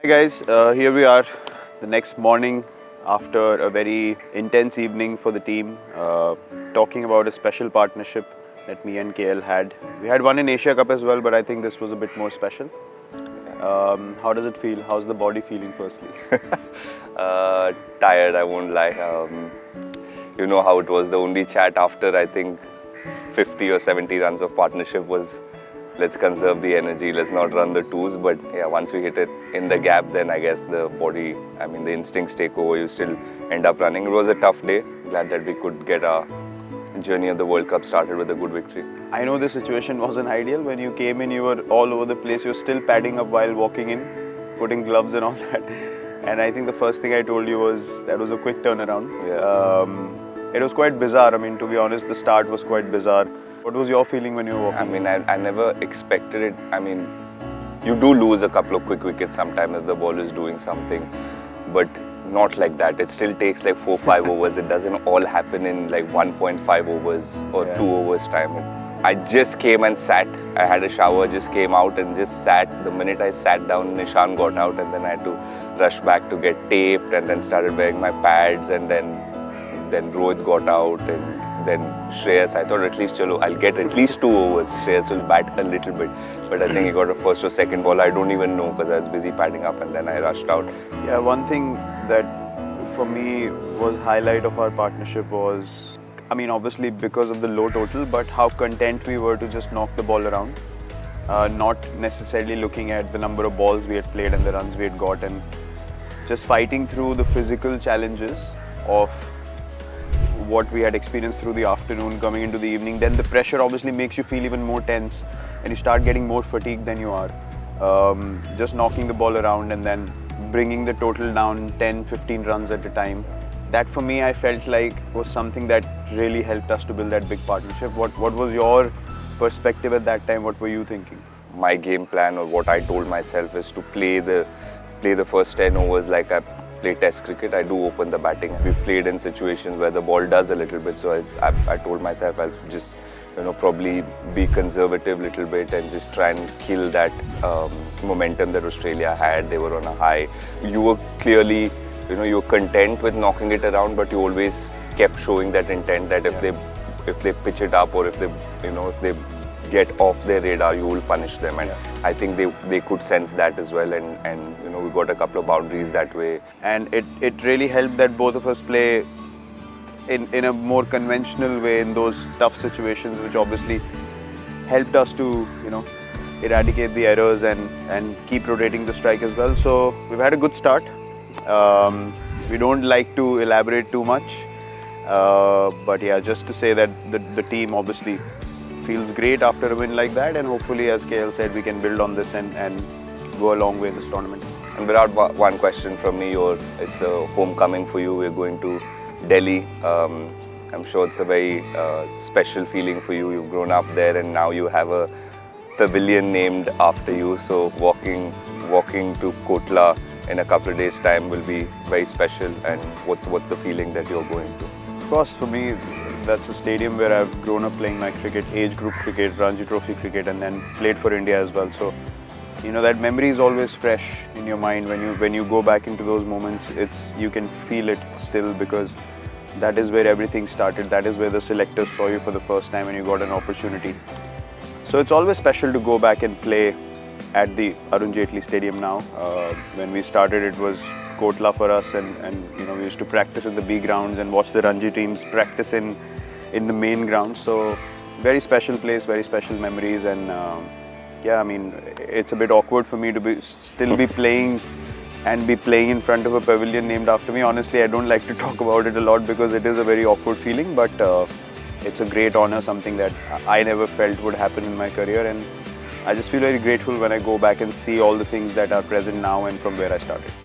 Hey guys, here we are the next morning after a very intense evening for the team, talking about a special partnership that me and KL had. We had one in Asia Cup as well, but I think this was a bit more special. How does it feel? How's the body feeling firstly? Tired, I won't lie. You know how it was. The only chat after, I think, 50 or 70 runs of partnership was, let's conserve the energy, let's not run the twos. But yeah, once we hit it in the gap, then I guess the body, the instincts take over. You still end up running. It was a tough day. Glad that we could get our journey of the World Cup started with a good victory. I know the situation wasn't ideal. When you came in, you were all over the place. You were still padding up while walking in, putting gloves and all that. And I think the first thing I told you was that was a quick turnaround. Yeah. It was quite bizarre. To be honest, the start was quite bizarre. What was your feeling when you were walking? I never expected it. You do lose a couple of quick wickets sometimes if the ball is doing something, but not like that. It still takes like 4-5 overs. It doesn't all happen in like 1.5 overs or 2 overs time. I just came and sat. I had a shower, just came out and just sat. The minute I sat down, Nishan got out, and then I had to rush back to get taped, and then started wearing my pads, and then Rohit got out, and then Shreyas. I thought at least I'll get at least 2 overs. Shreyas will bat a little bit, but I think he got a first or second ball. I don't even know because I was busy padding up, and then I rushed out. Yeah, one thing that for me was highlight of our partnership was, obviously because of the low total, but how content we were to just knock the ball around, not necessarily looking at the number of balls we had played and the runs we had got, and just fighting through the physical challenges of what we had experienced through the afternoon, coming into the evening. Then the pressure obviously makes you feel even more tense and you start getting more fatigued than you are. Just knocking the ball around and then bringing the total down 10-15 runs at a time. That for me, I felt like was something that really helped us to build that big partnership. What was your perspective at that time? What were you thinking? My game plan, or what I told myself, is to play the first 10 overs like I play test cricket. I do open the batting. We've played in situations where the ball does a little bit, so I told myself I'll just probably be conservative a little bit and just try and kill that momentum that Australia had. They were on a high. You were clearly, you were content with knocking it around, but you always kept showing that intent that if they pitch it up, or if they get off their radar, you will punish them. And I think they could sense that as well, and we got a couple of boundaries that way. And it really helped that both of us play in a more conventional way in those tough situations, which obviously helped us to eradicate the errors and keep rotating the strike as well. So we've had a good start. We don't like to elaborate too much, but yeah, just to say that the team obviously feels great after a win like that, and hopefully, as KL said, we can build on this and go a long way in this tournament. And without one question from me, it's a homecoming for you. We're going to Delhi. I'm sure it's a very special feeling for you. You've grown up there, and now you have a pavilion named after you. So walking to Kotla in a couple of days' time will be very special. And what's the feeling that you're going to? Of course, for me, that's a stadium where I've grown up playing my cricket, age group cricket, Ranji Trophy cricket, and then played for India as well. So, that memory is always fresh in your mind when you go back into those moments. You can feel it still, because that is where everything started. That is where the selectors saw you for the first time and you got an opportunity. So it's always special to go back and play at the Arun Jaitley Stadium now. When we started, it was Kotla for us, and we used to practice in the B grounds and watch the Ranji teams practice in the main ground. So very special place, very special memories, and it's a bit awkward for me to still be playing in front of a pavilion named after me. Honestly, I don't like to talk about it a lot because it is a very awkward feeling, but it's a great honor, something that I never felt would happen in my career, and I just feel very grateful when I go back and see all the things that are present now and from where I started.